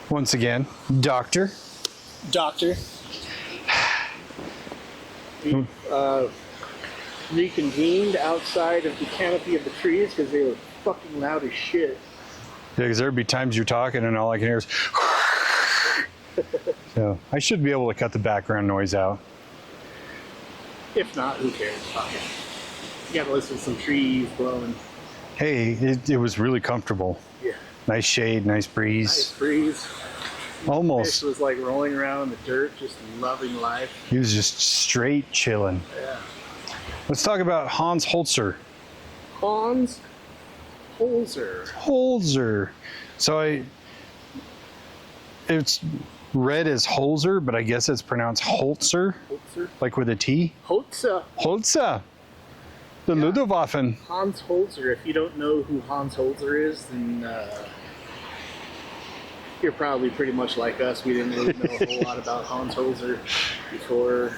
Once again, Doctor. We reconvened outside of the canopy of the trees because they were fucking loud as shit. Yeah, because there'd be times you're talking and all I can hear is so I should be able to cut the background noise out. If not, who cares? Fuck it. You gotta listen to some trees blowing. Hey, it was really comfortable. Yeah. Nice shade, nice breeze. Nice breeze. Almost. Fish was like rolling around in the dirt, just loving life. He was just straight chilling. Yeah. Let's talk about Hans Holzer. Hans Holzer. Holzer. So it's read as Holzer, but I guess it's pronounced Holzer. Holzer? Like with a T? Holzer. Holzer. The Ludowaffen. Hans Holzer. If you don't know who Hans Holzer is, then you're probably pretty much like us. We didn't really know a whole lot about Hans Holzer before.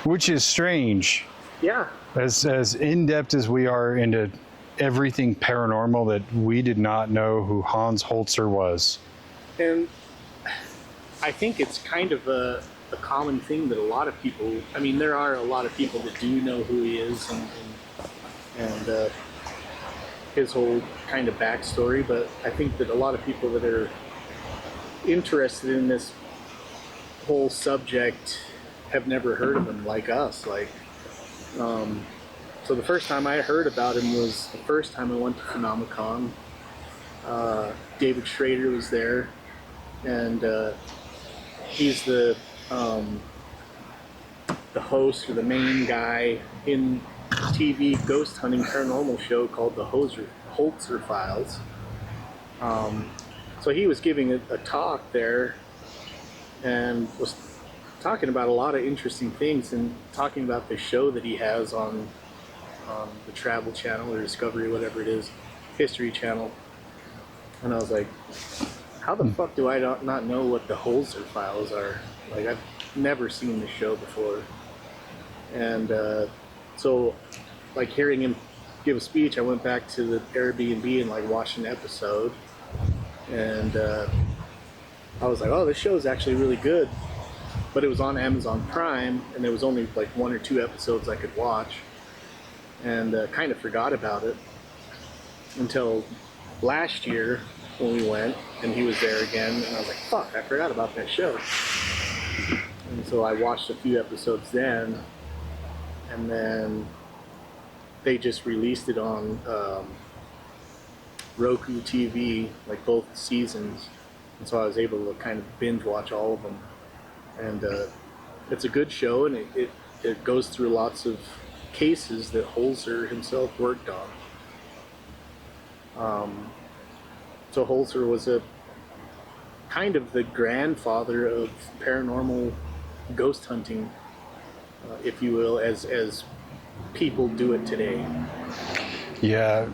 Which is strange. Yeah. As in-depth as we are into everything paranormal, that we did not know who Hans Holzer was. And I think it's kind of a common thing that a lot of people, I mean, there are a lot of people that do know who he is and his whole kind of backstory, but I think that a lot of people that are interested in this whole subject have never heard of him like us. So the first time I heard about him was the first time I went to Phenomenon. David Schrader was there, and he's the host or the main guy in a TV ghost hunting paranormal show called the Holzer Files. So he was giving a talk there and was talking about a lot of interesting things and talking about the show that he has on the Travel Channel or Discovery, whatever it is, History Channel. And I was like, how the fuck do I not know what the Holzer Files are? Like, I've never seen this show before. And so, like, hearing him give a speech, I went back to the Airbnb and, like, watched an episode. And I was like, oh, this show is actually really good. But it was on Amazon Prime, and there was only, like, 1 or 2 episodes I could watch. And kind of forgot about it until last year when we went, and he was there again, and I was like, fuck, I forgot about that show. And so I watched a few episodes then, and then they just released it on Roku TV, like both seasons, and so I was able to kind of binge watch all of them. And it's a good show, and it goes through lots of cases that Holzer himself worked on. So Holzer was a kind of the grandfather of paranormal ghost hunting, if you will, as people do it today. Yeah.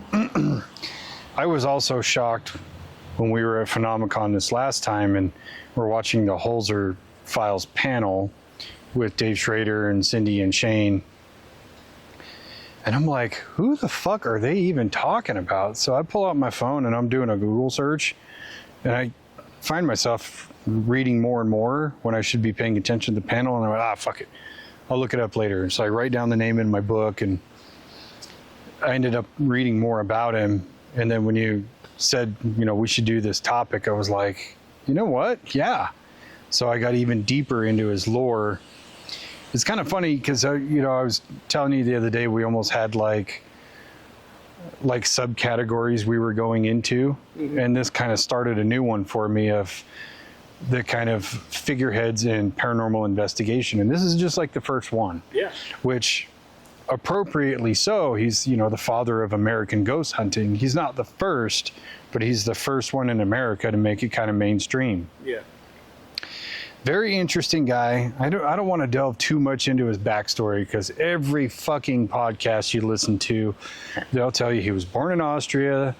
I was also shocked when we were at Phenomenon this last time and we're watching the Holzer Files panel with Dave Schrader and Cindy and Shane. And I'm like, who the fuck are they even talking about? So I pull out my phone and I'm doing a Google search, and I find myself reading more and more when I should be paying attention to the panel. And I'm like, fuck it, I'll look it up later. So I write down the name in my book, and I ended up reading more about him. And then when you said, we should do this topic, I was like, you know what? Yeah. So I got even deeper into his lore. It's kind of funny because, I was telling you the other day, we almost had like subcategories we were going into. Mm-hmm. And this kind of started a new one for me of the kind of figureheads in paranormal investigation. And this is just like the first one. Yeah. Which, appropriately so, he's, the father of American ghost hunting. He's not the first, but he's the first one in America to make it kind of mainstream. Yeah. Very interesting guy. I don't want to delve too much into his backstory because every fucking podcast you listen to, they'll tell you he was born in Austria.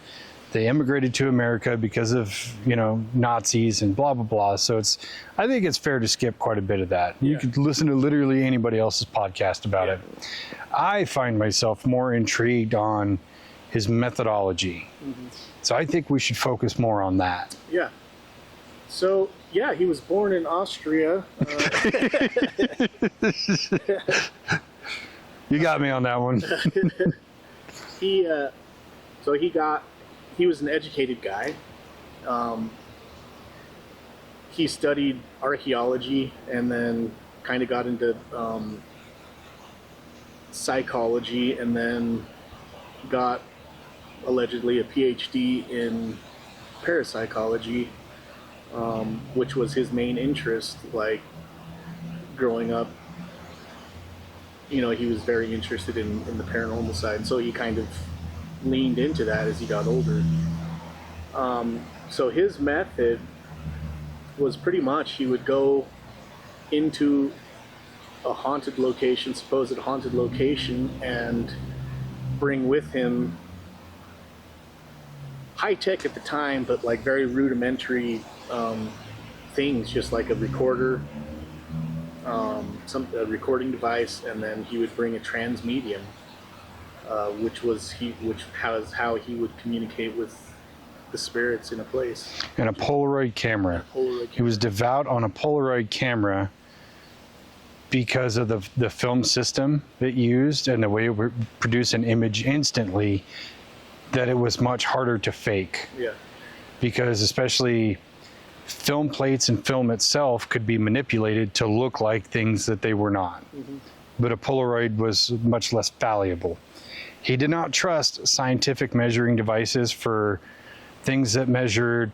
They immigrated to America because of, Nazis and blah, blah, blah. So I think it's fair to skip quite a bit of that. You could listen to literally anybody else's podcast about it. I find myself more intrigued on his methodology. Mm-hmm. So I think we should focus more on that. Yeah. So yeah, he was born in Austria. You got me on that one. He so he was an educated guy. He studied archaeology and then kind of got into psychology, and then got allegedly a PhD in parapsychology, which was his main interest. Like growing up, he was very interested in the paranormal side, and so he kind of leaned into that as he got older. So his method was pretty much he would go into a haunted location, supposed haunted location, and bring with him high tech at the time, but like very rudimentary things, just like a recorder, a recording device, and then he would bring a trans medium, which has how he would communicate with the spirits in a place. And a Polaroid camera. He was devout on a Polaroid camera because of the film system it used and the way it would produce an image instantly, that it was much harder to fake. Yeah. Because especially film plates and film itself could be manipulated to look like things that they were not. Mm-hmm. But a Polaroid was much less valuable. He did not trust scientific measuring devices for things that measured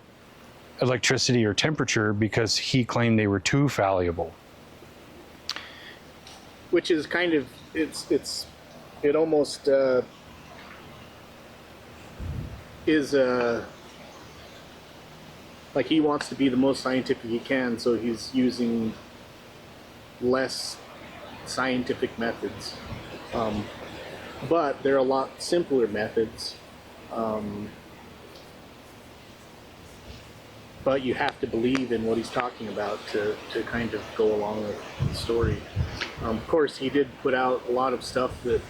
electricity or temperature because he claimed they were too fallible. Which is kind of, it almost is like he wants to be the most scientific he can, so he's using less scientific methods. But there are a lot simpler methods. But you have to believe in what he's talking about to kind of go along with the story. Of course, he did put out a lot of stuff that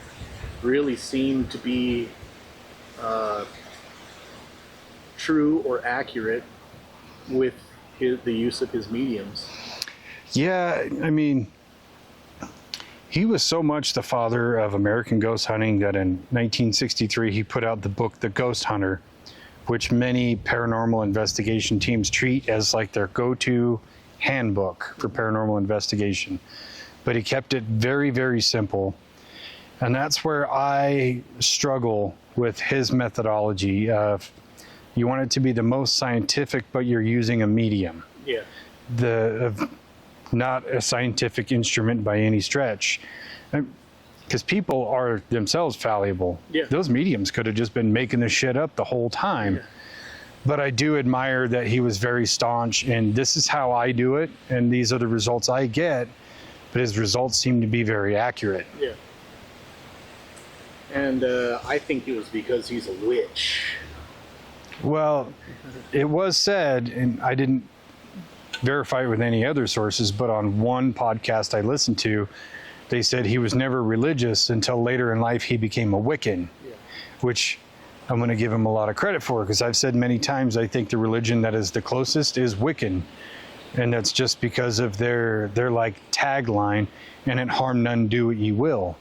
really seemed to be true or accurate with the use of his mediums. Yeah, I mean, he was so much the father of American ghost hunting that in 1963 he put out the book The Ghost Hunter, which many paranormal investigation teams treat as like their go-to handbook for paranormal investigation. But he kept it very, very simple. And that's where I struggle with his methodology of, you want it to be the most scientific, but you're using a medium. Yeah. Not a scientific instrument by any stretch. Because people are themselves fallible. Yeah. Those mediums could have just been making this shit up the whole time. Yeah. But I do admire that he was very staunch, and this is how I do it, and these are the results I get. But his results seem to be very accurate. Yeah. And I think it was because he's a witch. Well, it was said, and I didn't verify it with any other sources, but on one podcast I listened to, they said he was never religious until later in life he became a Wiccan, which I'm going to give him a lot of credit for, because I've said many times I think the religion that is the closest is Wiccan, and that's just because of their like tagline, and it harm none, do what ye will.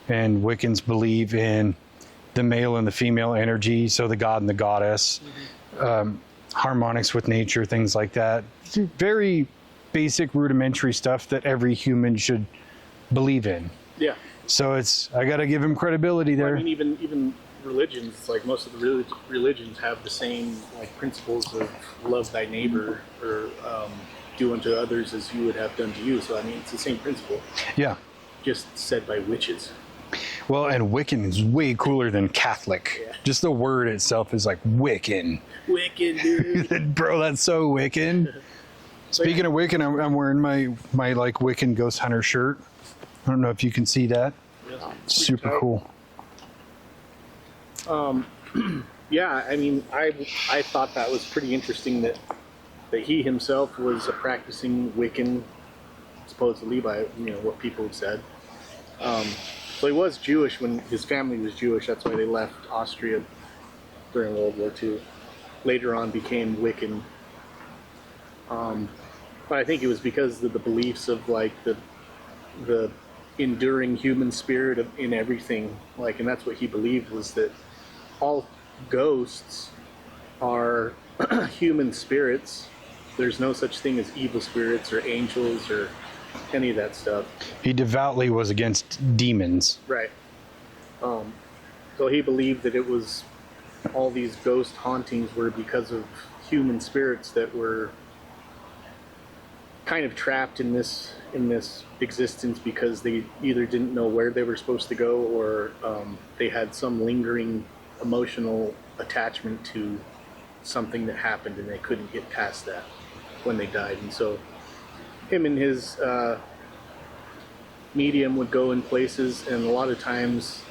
And Wiccans believe in the male and the female energy, so the god and the goddess, harmonics with nature, things like that. Very basic, rudimentary stuff that every human should believe in. Yeah. So I got to give him credibility there. I mean, even religions, like most of the religions have the same like principles of love thy neighbor, or do unto others as you would have done to you. So I mean, it's the same principle. Yeah. Just said by witches. Well, and Wiccan is way cooler than Catholic. Yeah. Just the word itself is like Wiccan. Wiccan, dude. Bro, that's so Wiccan. Speaking of Wiccan, I'm wearing my like Wiccan Ghost Hunter shirt. I don't know if you can see that. Yeah, super tight. Cool. Yeah, I mean, I thought that was pretty interesting that he himself was a practicing Wiccan, supposedly by what people have said. So he was Jewish when his family was Jewish. That's why they left Austria during World War II. Later on became Wiccan. But I think it was because of the beliefs of like the enduring human spirit in everything. Like, and that's what he believed, was that all ghosts are human spirits. There's no such thing as evil spirits or angels or any of that stuff. He devoutly was against demons. Right. So he believed that it was all these ghost hauntings were because of human spirits that were kind of trapped in this existence because they either didn't know where they were supposed to go, or they had some lingering emotional attachment to something that happened and they couldn't get past that when they died. And so him and his medium would go in places, and a lot of times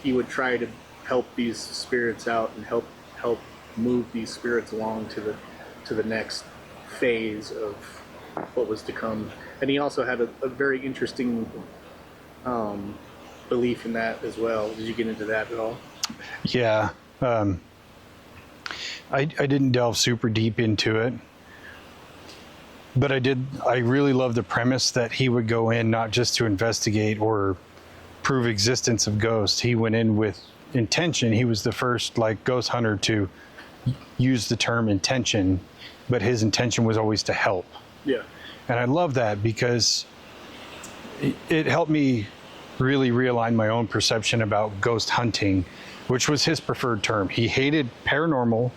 he would try to help these spirits out and help move these spirits along to the next phase of what was to come. And he also had a very interesting belief in that as well. Did you get into that at all? Yeah. I didn't delve super deep into it, but I really love the premise that he would go in not just to investigate or prove existence of ghosts. He went in with intention. He was the first like ghost hunter to use the term intention, but his intention was always to help. Yeah. And I love that because it helped me really realign my own perception about ghost hunting, which was his preferred term. He hated paranormal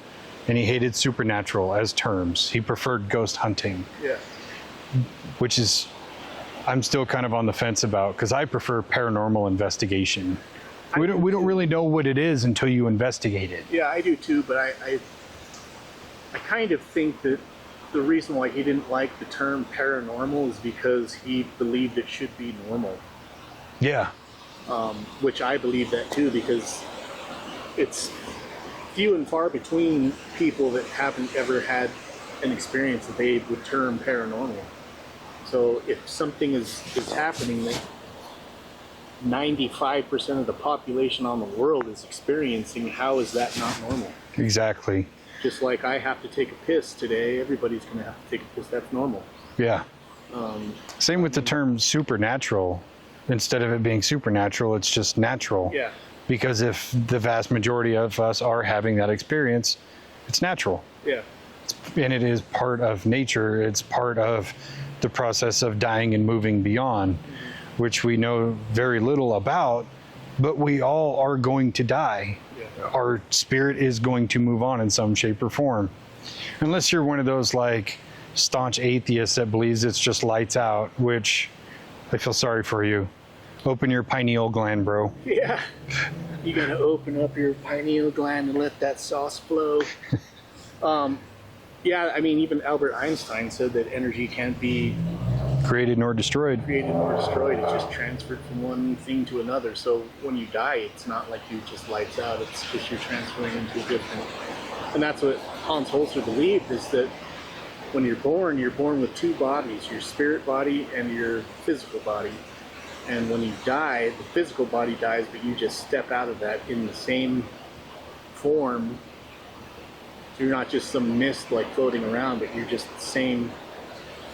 and he hated supernatural as terms. He preferred ghost hunting. Yeah. Which is, I'm still kind of on the fence about, because I prefer paranormal investigation. We don't really know what it is until you investigate it. Yeah, I do too, but I kind of think that the reason why he didn't like the term paranormal is because he believed it should be normal. Yeah. Which I believe that too, because it's few and far between people that haven't ever had an experience that they would term paranormal. So if something is happening that 95% of the population on the world is experiencing, how is that not normal? Exactly. Just like I have to take a piss today, everybody's going to have to take a piss. That's normal. Yeah. Same with the term supernatural. Instead of it being supernatural, it's just natural. Yeah. Because if the vast majority of us are having that experience, it's natural. Yeah. And it is part of nature. It's part of the process of dying and moving beyond, which we know very little about, but we all are going to die. Yeah. Our spirit is going to move on in some shape or form. Unless you're one of those like staunch atheists that believes it's just lights out, which I feel sorry for you. Open your pineal gland, bro. Yeah. You gotta open up your pineal gland and let that sauce flow. Yeah, I mean, even Albert Einstein said that energy can't be created nor destroyed. It's just transferred from one thing to another. So when you die, it's not like you just lights out. It's just you're transferring into a different. And that's what Hans Holzer believed, is that when you're born with two bodies, your spirit body and your physical body. And when you die, the physical body dies, but you just step out of that in the same form. So you're not just some mist like floating around, but you're just the same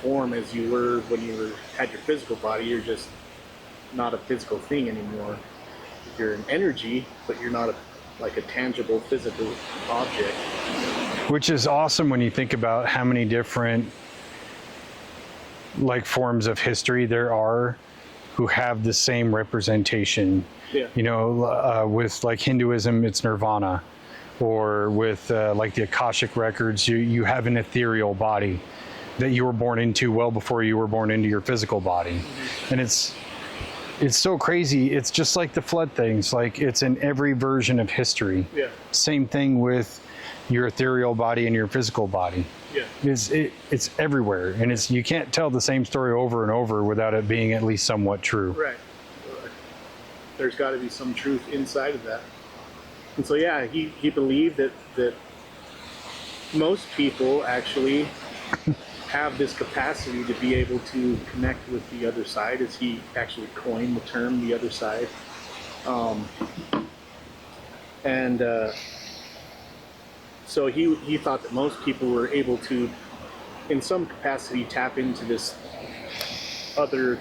form as you were when you had your physical body. You're just not a physical thing anymore. You're an energy, but you're not like a tangible physical object. Which is awesome when you think about how many different like forms of history there are who have the same representation. Yeah. You know, with like Hinduism, it's nirvana. Or with like the Akashic records, you have an ethereal body that you were born into well before you were born into your physical body. Mm-hmm. And it's so crazy. It's just like the flood things. Like it's in every version of history. Yeah. Same thing with your ethereal body and your physical body. Yeah. It's everywhere. And you can't tell the same story over and over without it being at least somewhat true. Right. There's got to be some truth inside of that. And so, yeah, he believed that most people actually have this capacity to be able to connect with the other side, as he actually coined the term the other side. So he thought that most people were able to in some capacity tap into this other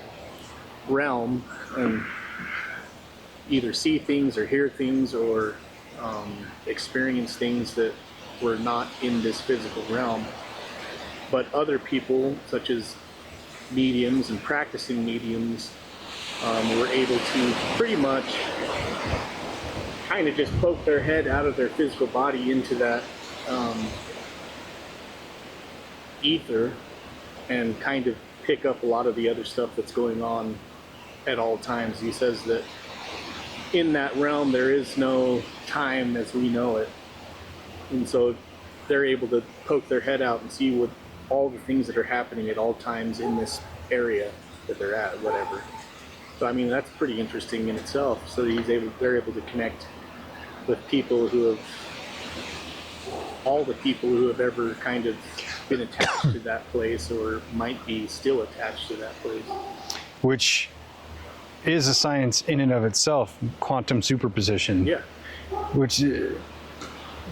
realm and either see things or hear things or experience things that were not in this physical realm. But other people, such as mediums and practicing mediums, were able to pretty much kind of just poke their head out of their physical body into that ether and kind of pick up a lot of the other stuff that's going on at all times. He says that in that realm there is no time as we know it, and so they're able to poke their head out and see what all the things that are happening at all times in this area that they're at, whatever. So I mean, that's pretty interesting in itself. So they're able to connect with people who have, all the people who have ever kind of been attached to that place or might be still attached to that place. Which is a science in and of itself, quantum superposition. Yeah. Which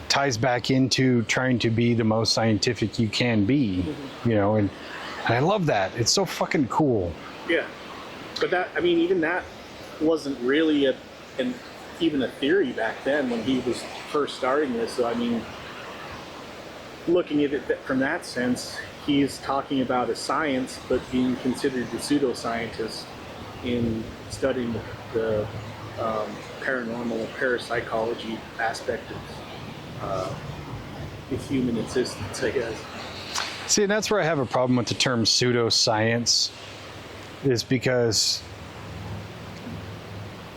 ties back into trying to be the most scientific you can be, you know, and I love that. It's so fucking cool. Yeah. But that, I mean, even that wasn't really even a theory back then when he was first starting this. So, I mean, looking at it from that sense, he's talking about a science, but being considered the pseudoscientist in studying the paranormal parapsychology aspect of the human existence, I guess. See, and that's where I have a problem with the term pseudoscience, is because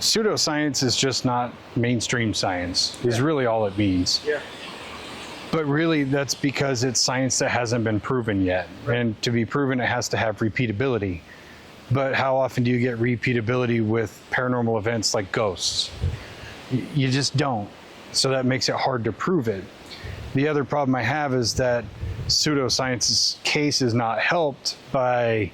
pseudoscience is just not mainstream science, is really all it means. Yeah. But really, that's because it's science that hasn't been proven yet. Right. And to be proven, it has to have repeatability. But how often do you get repeatability with paranormal events like ghosts? You just don't. So that makes it hard to prove it. The other problem I have is that pseudoscience's case is not helped by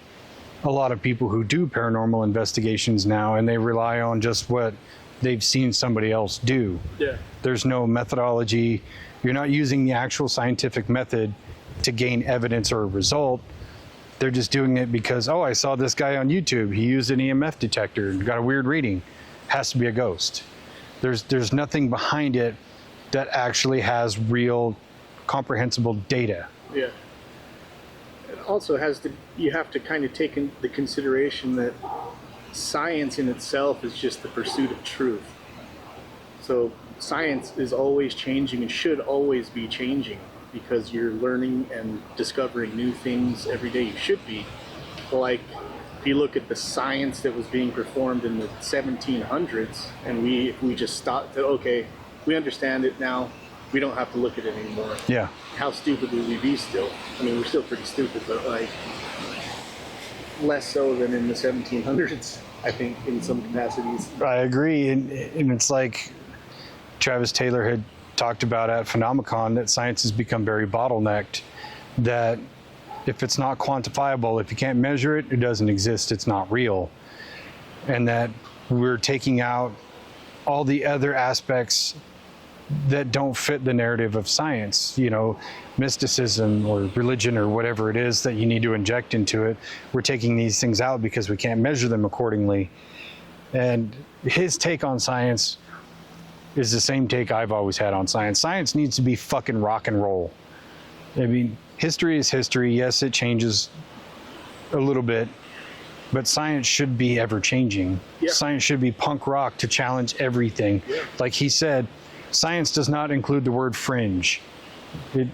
a lot of people who do paranormal investigations now, and they rely on just what they've seen somebody else do. Yeah. There's no methodology. You're not using the actual scientific method to gain evidence or a result. They're just doing it because, oh, I saw this guy on YouTube. He used an EMF detector and got a weird reading. Has to be a ghost. There's nothing behind it that actually has real comprehensible data. Yeah. It also you have to kind of take into the consideration that science in itself is just the pursuit of truth. So science is always changing and should always be changing because you're learning and discovering new things every day. You should be. Like, if you look at the science that was being performed in the 1700s, and we just stopped, okay, we understand it now, we don't have to look at it anymore. Yeah. How stupid would we be still? I mean, we're still pretty stupid, but like less so than in the 1700s, I think, in some capacities. I agree. And it's like Travis Taylor had talked about at Phenomicon, that science has become very bottlenecked, that if it's not quantifiable, if you can't measure it, it doesn't exist, it's not real. And that we're taking out all the other aspects that don't fit the narrative of science, you know, mysticism or religion or whatever it is that you need to inject into it. We're taking these things out because we can't measure them accordingly. And his take on science is the same take I've always had on science. Science needs to be fucking rock and roll. I mean, history is history. Yes, it changes a little bit, but science should be ever changing. Yeah. Science should be punk rock to challenge everything. Yeah. Like he said, science does not include the word fringe. It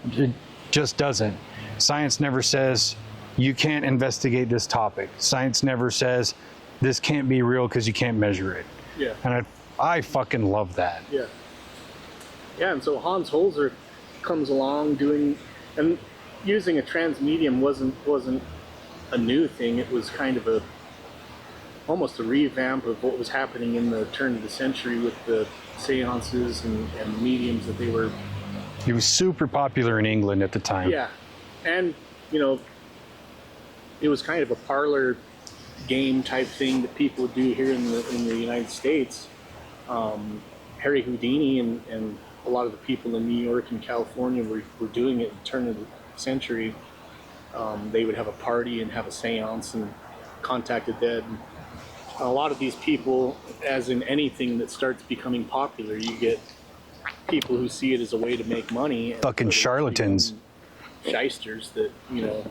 just doesn't. Science never says you can't investigate this topic. Science never says this can't be real because you can't measure it. Yeah. And I fucking love that. Yeah. Yeah, and so Hans Holzer comes along and using a transmedium wasn't a new thing. It was kind of almost a revamp of what was happening in the turn of the century with the seances and mediums that they were. He was super popular in England at the time. Yeah, and you know, it was kind of a parlor game type thing that people would do here in the United States. Harry Houdini and a lot of the people in New York and California were doing it at the turn of the century. they would have a party and have a seance and contact the dead. And a lot of these people, as in anything that starts becoming popular, you get people who see it as a way to make money. Fucking charlatans. Shysters that, you know,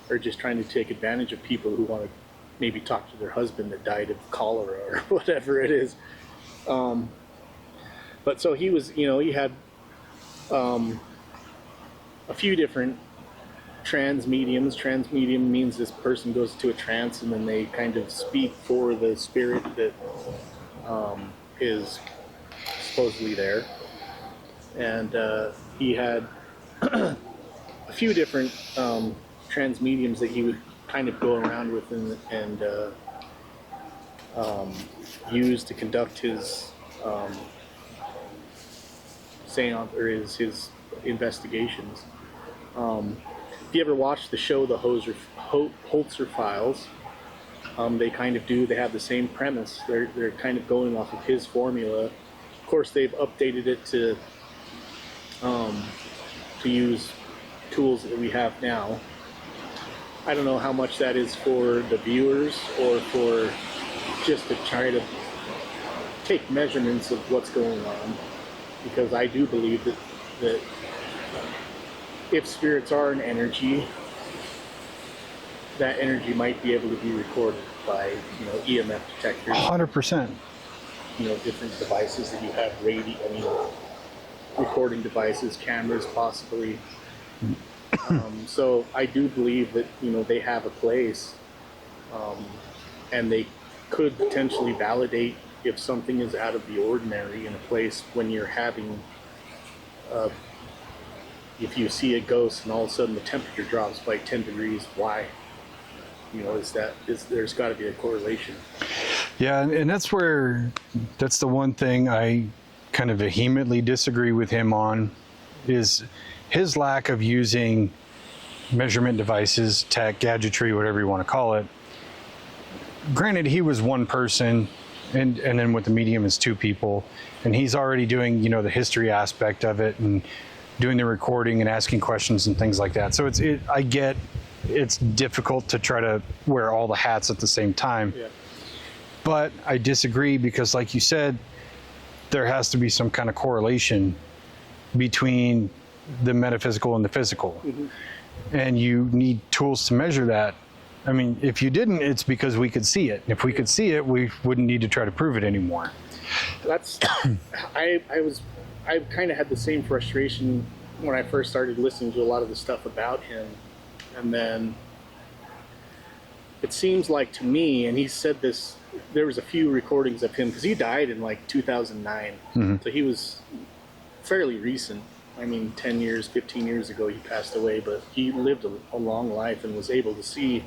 are just trying to take advantage of people who want to maybe talk to their husband that died of cholera or whatever it is. But so he was, you know, he had a few different trance mediums. Trance medium means this person goes to a trance and then they kind of speak for the spirit that is supposedly there. And he had a few different trance mediums that he would kind of go around with and use to conduct his seance or his investigations. If you ever watched the show, the Holzer Files, they kind of they have the same premise. They're kind of going off of his formula. Of course, they've updated it to use tools that we have now. I don't know how much that is for the viewers or for just to try to take measurements of what's going on, because I do believe that if spirits are an energy, that energy might be able to be recorded by, you know, EMF detectors. 100%. You know, different devices that you have, recording devices, cameras possibly. So I do believe that, you know, they have a place, and they could potentially validate if something is out of the ordinary in a place when you're having, if you see a ghost and all of a sudden the temperature drops by 10 degrees, why? You know, there's got to be a correlation. Yeah, and that's the one thing I kind of vehemently disagree with him on, is his lack of using measurement devices, tech, gadgetry, whatever you want to call it. Granted, he was one person, and then with the medium is two people, and he's already doing, you know, the history aspect of it and doing the recording and asking questions and things like that. So I get it's difficult to try to wear all the hats at the same time. Yeah. But I disagree, because like you said, there has to be some kind of correlation between the metaphysical and the physical. Mm-hmm. And you need tools to measure that. I mean, if you didn't, it's because we could see it. If we could see it, we wouldn't need to try to prove it anymore. That's I kind of had the same frustration when I first started listening to a lot of the stuff about him. And then it seems like to me, and he said this, there was a few recordings of him, because he died in like 2009. Mm-hmm. So he was fairly recent. I mean, 10 years, 15 years ago he passed away, but he lived a long life and was able to see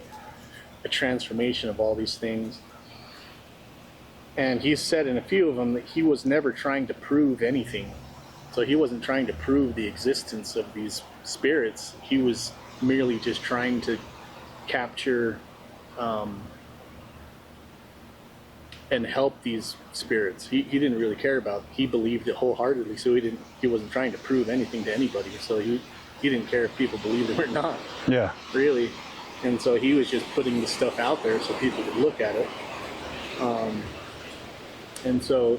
a transformation of all these things. And he said in a few of them that he was never trying to prove anything. So he wasn't trying to prove the existence of these spirits. He was merely just trying to capture and help these spirits. He didn't really care about, he believed it wholeheartedly, so he wasn't trying to prove anything to anybody. So he didn't care if people believed him or not. Yeah. Really. And so he was just putting the stuff out there so people could look at it. And so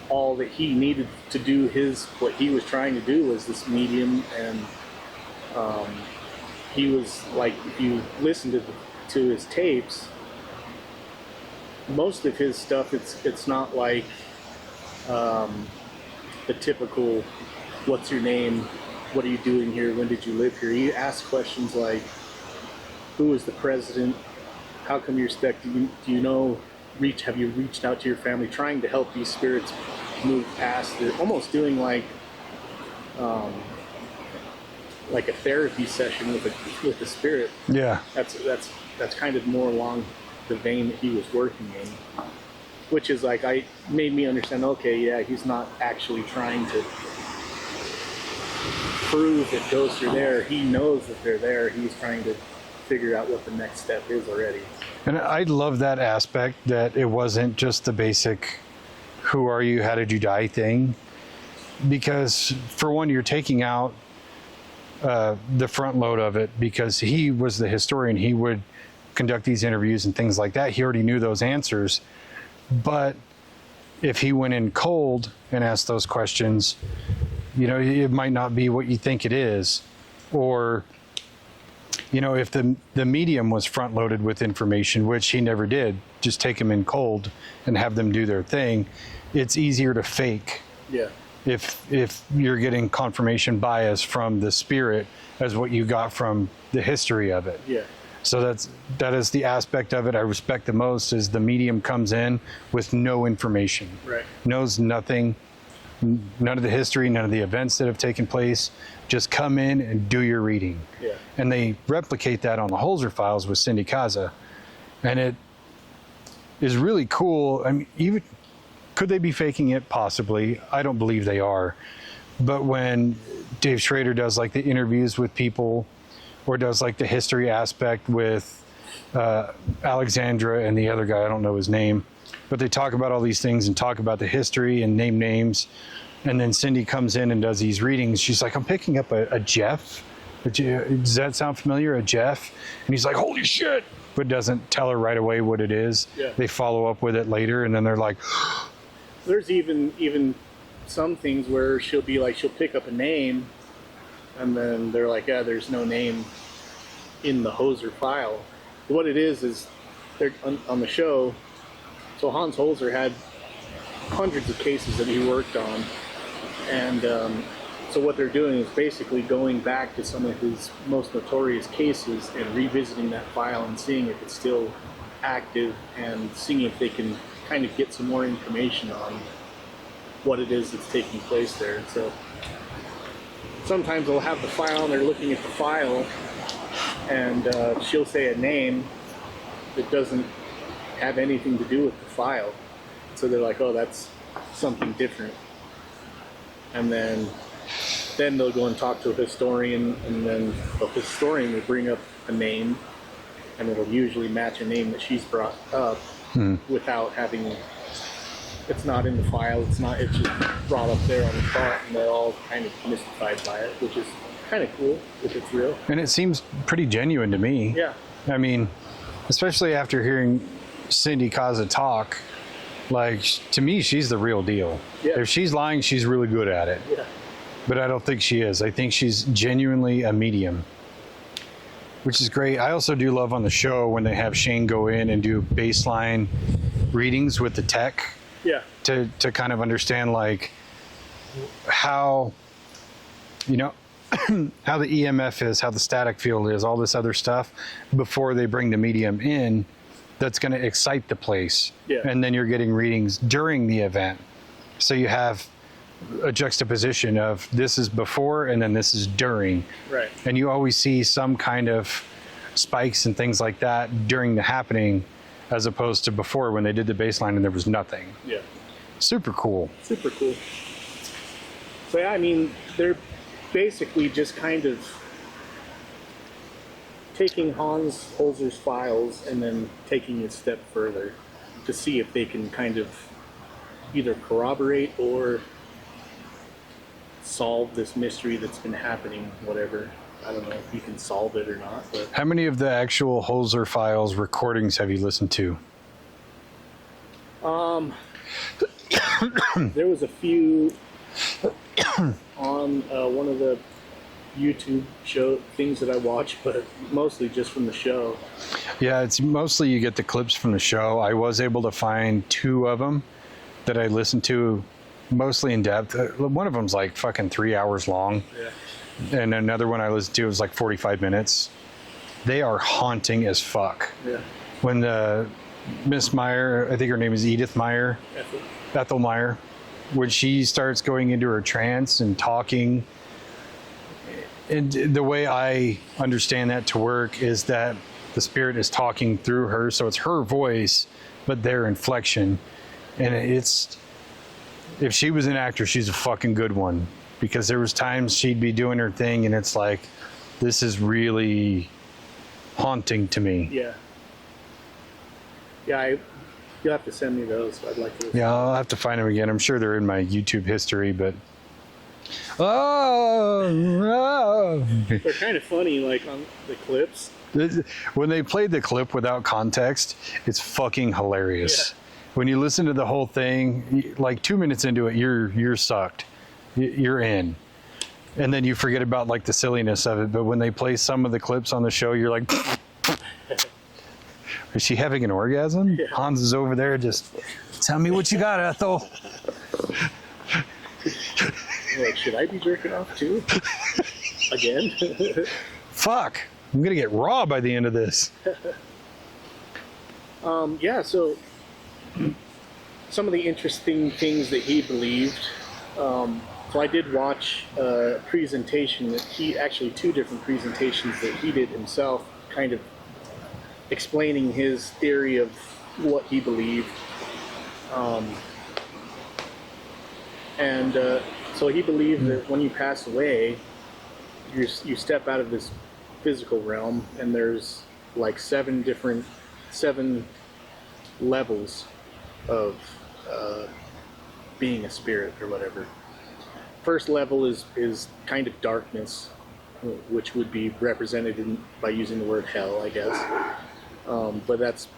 all that he needed to do what he was trying to do was this medium, and he was like, if you listen to his tapes, most of his stuff, it's not like the typical, what's your name, what are you doing here, when did you live here? He asks questions like, who is the president, how come you're stuck, do you know, have you reached out to your family, trying to help these spirits move past it, almost doing like a therapy session with the spirit. Yeah. That's kind of more along the vein that he was working in, which is like, made me understand, okay, yeah, he's not actually trying to prove that ghosts are there. He knows that they're there. He's trying to figure out what the next step is already. And I love that aspect, that it wasn't just the basic who are you, how did you die thing, because for one, you're taking out the front load of it, because he was the historian. He would conduct these interviews and things like that. He already knew those answers. But if he went in cold and asked those questions, you know, it might not be what you think it is. Or, you know, if the medium was front loaded with information, which he never did, just take them in cold and have them do their thing, it's easier to fake. Yeah. If you're getting confirmation bias from the spirit as what you got from the history of it. Yeah. So that is the aspect of it I respect the most, is the medium comes in with no information. Right. Knows nothing, none of the history, none of the events that have taken place. Just come in and do your reading. Yeah. And they replicate that on the Holzer files with Cindy Kaza. And it is really cool. I mean, even could they be faking it? Possibly. I don't believe they are. But when Dave Schrader does like the interviews with people, or does like the history aspect with Alexandra and the other guy, I don't know his name, but they talk about all these things and talk about the history and name names. And then Cindy comes in and does these readings. She's like, I'm picking up a Jeff. Does that sound familiar? A Jeff? And he's like, holy shit, but doesn't tell her right away what it is. Yeah. They follow up with it later, and then they're like, There's even some things where she'll pick up a name, and then they're like, yeah, there's no name in the Holzer file. What it is they're on the show. So Hans Holzer had hundreds of cases that he worked on, and so what they're doing is basically going back to some of his most notorious cases and revisiting that file and seeing if it's still active, and seeing if they can kind of get some more information on what it is that's taking place there. And so sometimes they'll have the file and they're looking at the file, and she'll say a name that doesn't have anything to do with the file. So they're like, oh, that's something different. And then they'll go and talk to a historian, and then the historian will bring up a name, and it'll usually match a name that she's brought up without having, it's not in the file, it's just brought up there on the spot, and they're all kind of mystified by it, which is kind of cool if it's real. and it seems pretty genuine to me. Yeah. I mean, especially after hearing Cindy Kaza talk, like, to me, she's the real deal. Yeah. If she's lying, she's really good at it. Yeah. But I don't think she is. I think she's genuinely a medium, which is great. I also do love on the show when they have Shane go in and do baseline readings with the tech. Yeah. To kind of understand, like, how, you know, how the EMF is, how the static field is, all this other stuff before they bring the medium in that's going to excite the place. Yeah. And then you're getting readings during the event. So you have a juxtaposition of this is before and then this is during. Right. And you always see some kind of spikes and things like that during the happening, as opposed to before when they did the baseline and there was nothing. Yeah. Super cool. Super cool. So yeah, I mean, they're basically just kind of taking Hans Holzer's files and then taking it a step further to see if they can kind of either corroborate or solve this mystery that's been happening, whatever. I don't know if you can solve it or not, but How many of the actual Holzer files recordings have you listened to? there was a few on one of the YouTube show things that I watch, but mostly just from the show. Yeah, it's mostly you get the clips from the show. I was able to find 2 of them that I listened to mostly in depth. One of them's like fucking 3 hours long. Yeah. And another one I listened to was like 45 minutes. They are haunting as fuck. Yeah. When the Miss Meyer, I think her name is Edith Meyer, Ethel Meyer, when she starts going into her trance and talking, and the way I understand that to work is that the spirit is talking through her, so it's her voice, but their inflection. And it's, if she was an actor, she's a fucking good one, because there was times she'd be doing her thing and it's like, this is really haunting to me. Yeah. Yeah, you'll have to send me those. I'd like to. Yeah, I'll have to find them again. I'm sure they're in my YouTube history, but Oh, They're kind of funny, like on the clips. when they played the clip without context, it's fucking hilarious. Yeah. When you listen to the whole thing, like 2 minutes into it, you're sucked. You're in. And then you forget about like the silliness of it. But when they play some of the clips on the show, you're like, is she having an orgasm? Yeah. Hans is over there just, tell me what you got, Ethel. Like, should I be jerking off too? Again? Fuck, I'm gonna get raw by the end of this. Yeah, so some of the interesting things that he believed. So I did watch a presentation that actually 2 different presentations that he did himself, kind of explaining his theory of what he believed. So he believed that when you pass away, you step out of this physical realm, and there's like 7 levels of being a spirit or whatever. First level is kind of darkness, which would be represented by using the word hell, I guess. But that's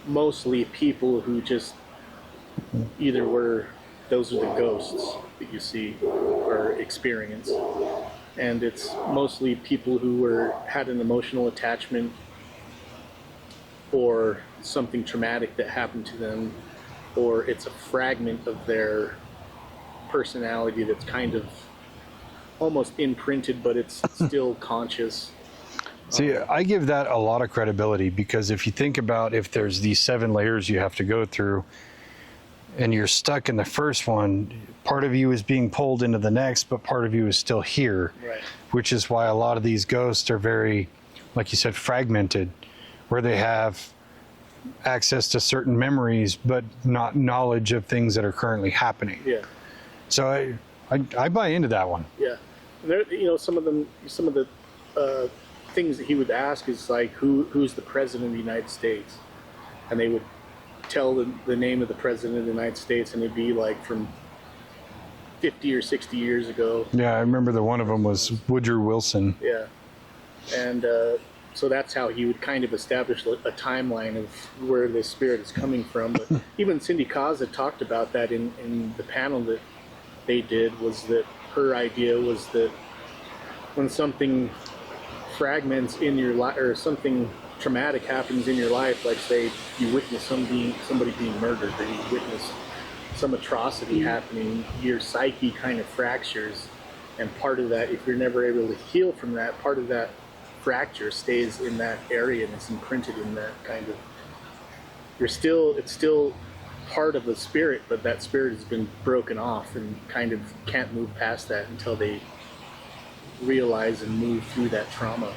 mostly people who just those are the ghosts that you see or experience. And it's mostly people who had an emotional attachment or something traumatic that happened to them, or it's a fragment of their personality that's kind of almost imprinted, but it's still conscious. See, I give that a lot of credibility, because if you think about, if there's these 7 layers you have to go through and you're stuck in the first one, part of you is being pulled into the next, but part of you is still here. Right. Which is why a lot of these ghosts are very, like you said, fragmented, where they have access to certain memories, but not knowledge of things that are currently happening. Yeah. So I buy into that one. Yeah. And there, some of the things that he would ask is like, who's the president of the United States? And they would tell the name of the president of the United States, and it'd be like from 50 or 60 years ago. Yeah, I remember one of them was Woodrow Wilson. Yeah. And so that's how he would kind of establish a timeline of where the spirit is coming from. But even Cindy Kaza talked about that in the panel that they did, was that her idea was that when something fragments in your life, or something traumatic happens in your life, like say you witness somebody being murdered, or you witness some atrocity happening, your psyche kind of fractures, and part of that, if you're never able to heal from that, part of that fracture stays in that area and it's imprinted in that kind of, it's still part of the spirit, but that spirit has been broken off and kind of can't move past that until they realize and move through that trauma.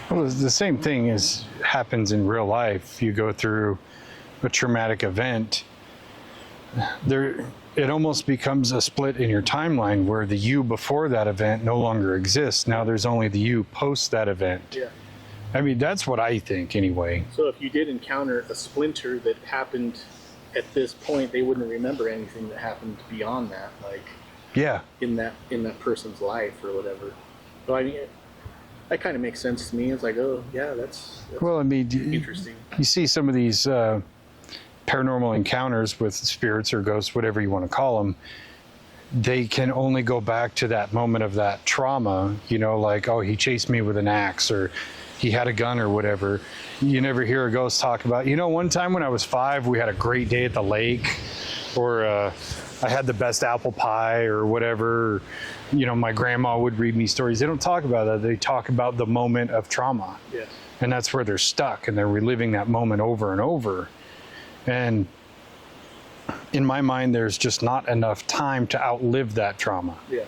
Well, the same thing happens in real life. You go through a traumatic event, it almost becomes a split in your timeline, where the you before that event no longer exists. Now there's only the you post that event. Yeah. I mean, that's what I think anyway. So if you did encounter a splinter that happened at this point, they wouldn't remember anything that happened beyond that, like Yeah. in that person's life or whatever. So I mean, that kind of makes sense to me. It's like, oh yeah, that's Well, I mean, interesting. you see some of these paranormal encounters with spirits or ghosts, whatever you want to call them, they can only go back to that moment of that trauma, like, oh, he chased me with an axe, or he had a gun or whatever. You never hear a ghost talk about, one time when I was 5, we had a great day at the lake, or I had the best apple pie or whatever. My grandma would read me stories. They don't talk about that. They talk about the moment of trauma. Yeah. And that's where they're stuck, and they're reliving that moment over and over. And in my mind, there's just not enough time to outlive that trauma. Yeah.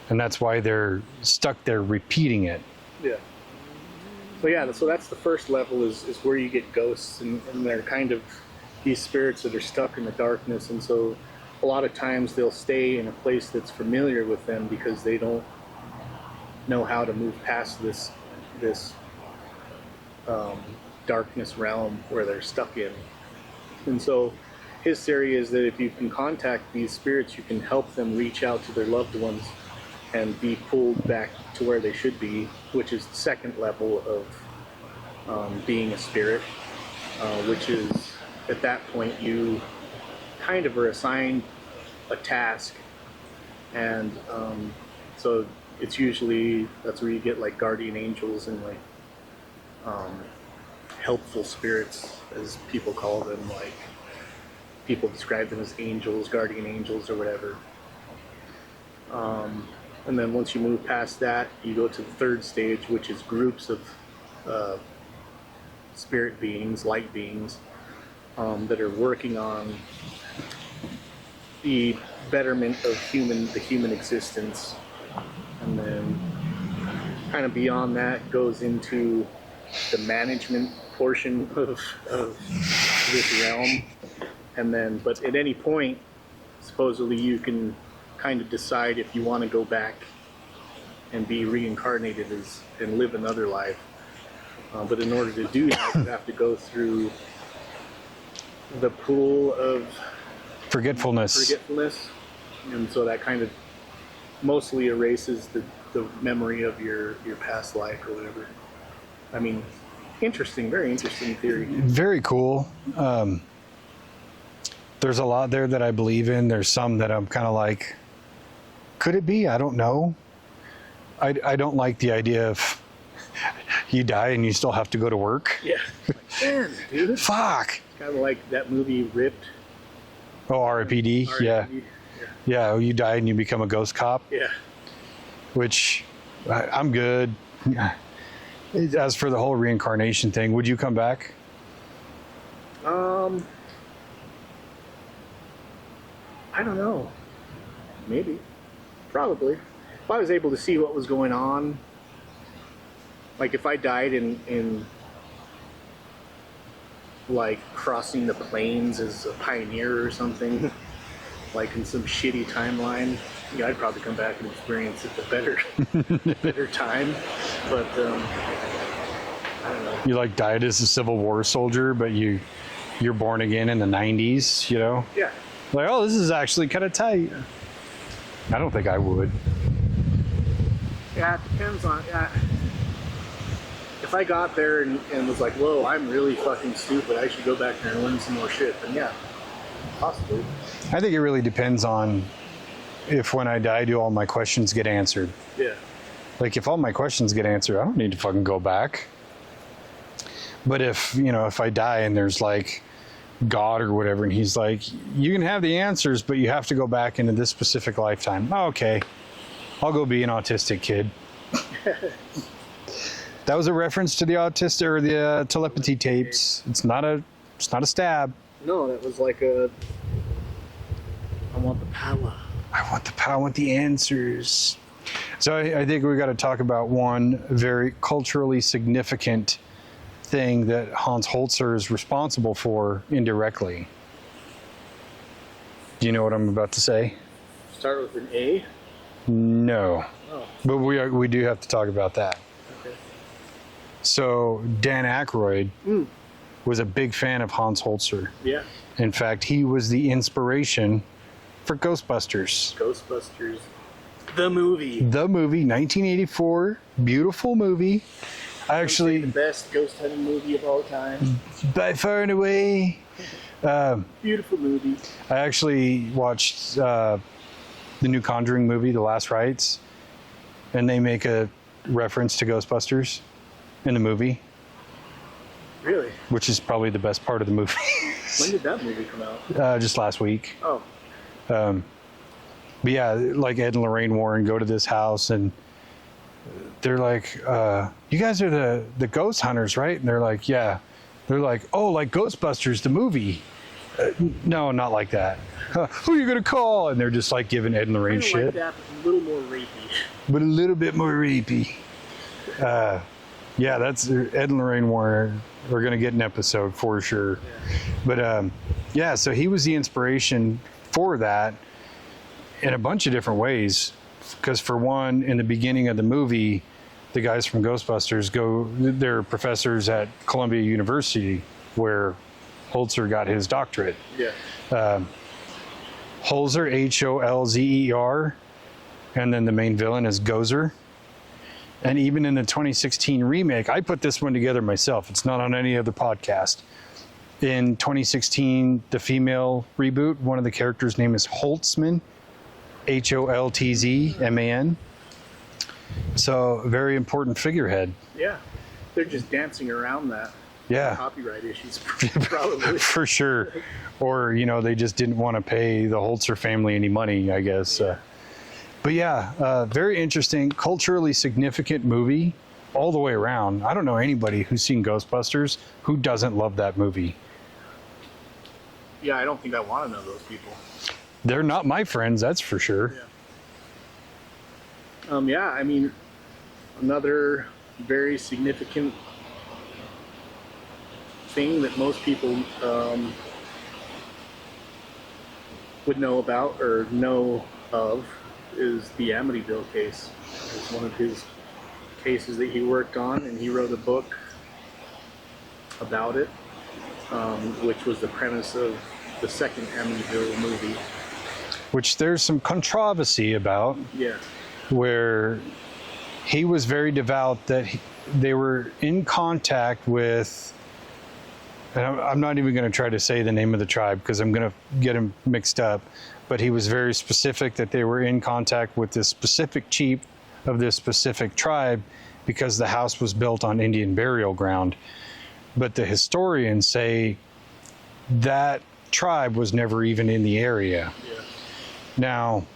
And that's why they're stuck there repeating it. Yeah. So that's the first level, is where you get ghosts, and they're kind of these spirits that are stuck in the darkness. And so a lot of times they'll stay in a place that's familiar with them because they don't know how to move past this darkness realm where they're stuck in. And so his theory is that if you can contact these spirits, you can help them reach out to their loved ones and be pulled back to where they should be, which is the second level of being a spirit, which is at that point you kind of are assigned a task, and so it's usually, that's where you get like guardian angels and like helpful spirits, as people call them. Like, people describe them as angels, guardian angels, or whatever. And then once you move past that, you go to the third stage, which is groups of spirit beings, light beings, that are working on the betterment of the human existence. And then kind of beyond that goes into the management portion of this realm. And then, but at any point, supposedly you can kind of decide if you want to go back and be reincarnated and live another life. But in order to do that, you have to go through the pool of forgetfulness. And so that kind of mostly erases the memory of your past life or whatever. I mean, interesting, very interesting theory. Very cool. There's a lot there that I believe in. There's some that I'm kind of like, could it be? I don't know. I don't like the idea of you die and you still have to go to work. Yeah. Man, dude. Fuck. Kind of like that movie Ripped. Oh, RIPD. Yeah. Yeah, you die and you become a ghost cop. Yeah. Which I'm good. As for the whole reincarnation thing, would you come back? I don't know. Maybe. Probably. If I was able to see what was going on, like if I died in like crossing the plains as a pioneer or something, like in some shitty timeline, yeah, I'd probably come back and experience it a better time. But I don't know. You like died as a Civil War soldier, but you're born again in the 90s, you know? Yeah. Like, oh, this is actually kind of tight. Yeah. I don't think I would. Yeah, it depends on. If I got there and was like, whoa, I'm really fucking stupid, I should go back there and learn some more shit, then yeah, possibly. I think it really depends on if when I die, do all my questions get answered. Yeah. Like, if all my questions get answered, I don't need to fucking go back. But if I die and there's like God or whatever, and he's like, you can have the answers, but you have to go back into this specific lifetime. Oh, okay. I'll go be an autistic kid. That was a reference to the autistic or the telepathy tapes. It's not a stab. No, that was like I want the power. I want the power. I want the answers. So I think we got to talk about one very culturally significant thing that Hans Holzer is responsible for indirectly. Do you know what I'm about to say? Start with an A? No. Oh. But we do have to talk about that. Okay. So Dan Aykroyd was a big fan of Hans Holzer. Yeah. In fact, he was the inspiration for Ghostbusters. Ghostbusters. The movie. The movie, 1984, beautiful movie. I actually, the best ghost hunting movie of all time. by far and away. Beautiful movie. I actually watched the new Conjuring movie, The Last Rites, and they make a reference to Ghostbusters in the movie. Really? Which is probably the best part of the movie. When did that movie come out? Just last week. Oh. But yeah, like Ed and Lorraine Warren go to this house and they're like, you guys are the ghost hunters, right? And they're like, yeah. They're like, oh, like Ghostbusters, the movie. No, not like that. Who are you going to call? And they're just like giving Ed and Lorraine shit. Like that, but a little more rapey. But a little bit more rapey. Yeah, that's Ed and Lorraine Warren. We're going to get an episode for sure. Yeah. But yeah, so he was the inspiration for that in a bunch of different ways. Because for one, in the beginning of the movie, the guys from Ghostbusters they're professors at Columbia University, where Holzer got his doctorate. Yeah. Holzer, Holzer, and then the main villain is Gozer. And even in the 2016 remake, I put this one together myself. It's not on any other podcast. In 2016, the female reboot, one of the characters' name is Holtzman, Holtzman. So, very important figurehead. Yeah. They're just dancing around that. Yeah. Copyright issues, probably. For sure. Or, they just didn't want to pay the Holzer family any money, I guess. But yeah, very interesting, culturally significant movie all the way around. I don't know anybody who's seen Ghostbusters who doesn't love that movie. Yeah, I don't think I want to know those people. They're not my friends, that's for sure. Yeah. I mean, another very significant thing that most people would know about or know of is the Amityville case. It's one of his cases that he worked on, and he wrote a book about it, which was the premise of the second Amityville movie. Which there's some controversy about. Yeah. Where he was very devout that they were in contact with, and I'm not even going to try to say the name of the tribe because I'm going to get him mixed up, but he was very specific that they were in contact with this specific chief of this specific tribe because the house was built on Indian burial ground. But the historians say that tribe was never even in the area. Yeah. Now,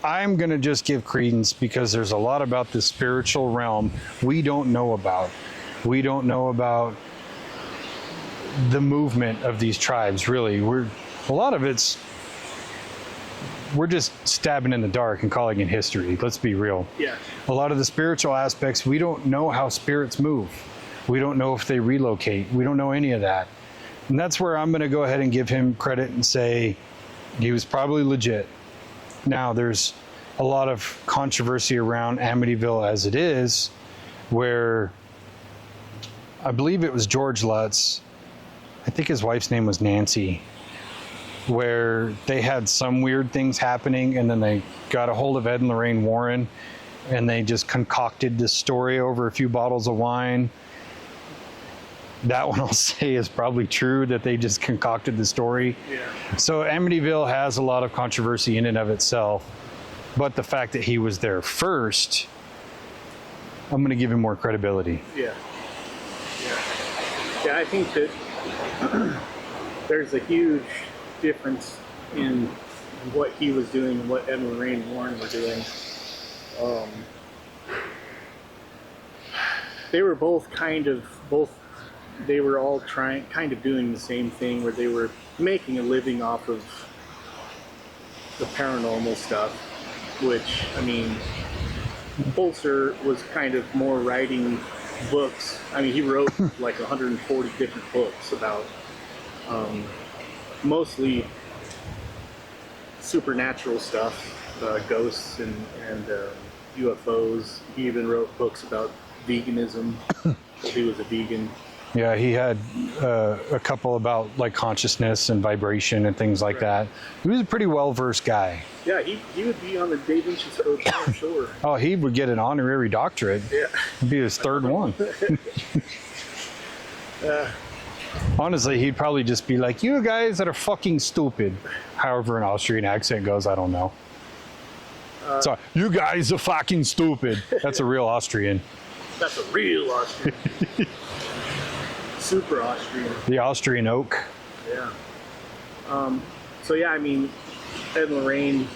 I'm going to just give credence because there's a lot about the spiritual realm we don't know about. We don't know about the movement of these tribes, really. A lot of it's, we're just stabbing in the dark and calling it history. Let's be real. Yeah. A lot of the spiritual aspects, we don't know how spirits move. We don't know if they relocate. We don't know any of that. And that's where I'm going to go ahead and give him credit and say he was probably legit. Now, there's a lot of controversy around Amityville as it is, where I believe it was George Lutz, I think his wife's name was Nancy, where they had some weird things happening, and then they got a hold of Ed and Lorraine Warren, and they just concocted this story over a few bottles of wine. That one I'll say is probably true, that they just concocted the story. Yeah. So Amityville has a lot of controversy in and of itself, but the fact that he was there first, I'm going to give him more credibility. Yeah. Yeah, I think that there's a huge difference in what he was doing and what Ed and Lorraine Warren were doing. They were they were all kind of doing the same thing, where they were making a living off of the paranormal stuff, which, I mean, Holzer was kind of more writing books. I mean, he wrote like 140 different books about mostly supernatural stuff, ghosts and UFOs. He even wrote books about veganism. He was a vegan. Yeah, he had a couple about like consciousness and vibration and things like that. He was a pretty well-versed guy. Yeah, he would be on the Dave-inci Code, I'm sure. Oh, he would get an honorary doctorate. Yeah. It'd be his third one. Honestly, he'd probably just be like, you guys that are fucking stupid. However an Austrian accent goes, I don't know. So, you guys are fucking stupid. That's a real Austrian. That's a real Austrian. Super Austrian. The Austrian oak. Yeah. So yeah, I mean, Ed and Lorraine,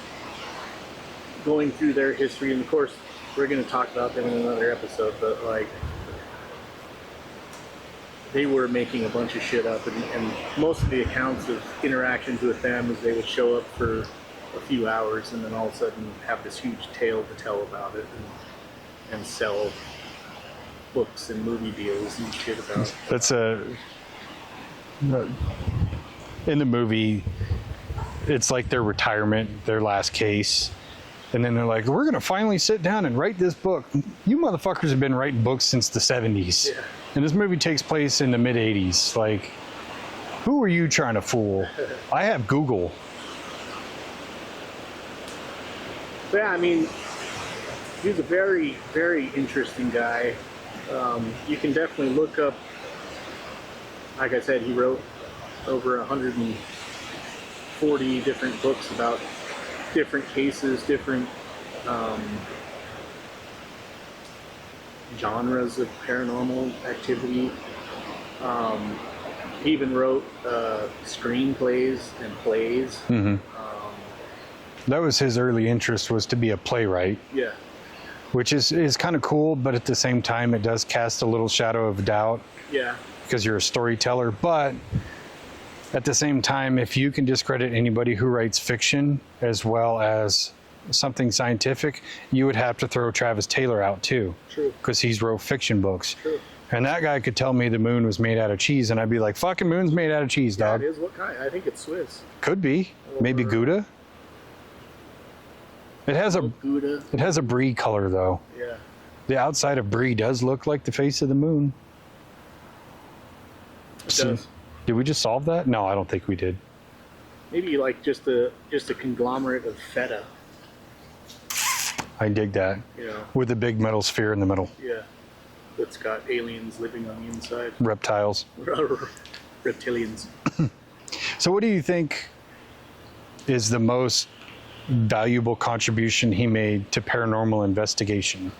going through their history, and of course, we're going to talk about them in another episode, but like, they were making a bunch of shit up, and most of the accounts of interactions with them is they would show up for a few hours and then all of a sudden have this huge tale to tell about it and sell books and movie deals and shit about it. That's in the movie, it's like their retirement, their last case. And then they're like, we're going to finally sit down and write this book. You motherfuckers have been writing books since the 70s. Yeah. And this movie takes place in the mid 80s. Like, who are you trying to fool? I have Google. Yeah, I mean, he's a very, very interesting guy. You can definitely look up, like I said, he wrote over 140 different books about different cases, different genres of paranormal activity. He even wrote screenplays and plays. Mm-hmm. That was his early interest, was to be a playwright. Yeah. Which is kind of cool, but at the same time, it does cast a little shadow of doubt. Yeah. Because you're a storyteller. But at the same time, if you can discredit anybody who writes fiction as well as something scientific, you would have to throw Travis Taylor out too. True. Because he's wrote fiction books. True. And that guy could tell me the moon was made out of cheese, and I'd be like, fucking moon's made out of cheese, Yeah, dog. it is. What kind? I think it's Swiss. Could be. Maybe Or- Gouda. It has a Gouda. it has a brie color though. Yeah. The outside of brie does look like the face of the moon. It does. Did we just solve that? No, I don't think we did. Maybe like just a conglomerate of feta. I dig that. You know. With a big metal sphere in the middle. Yeah. That's got aliens living on the inside. Reptiles. Reptilians. So what do you think is the most valuable contribution he made to paranormal investigation?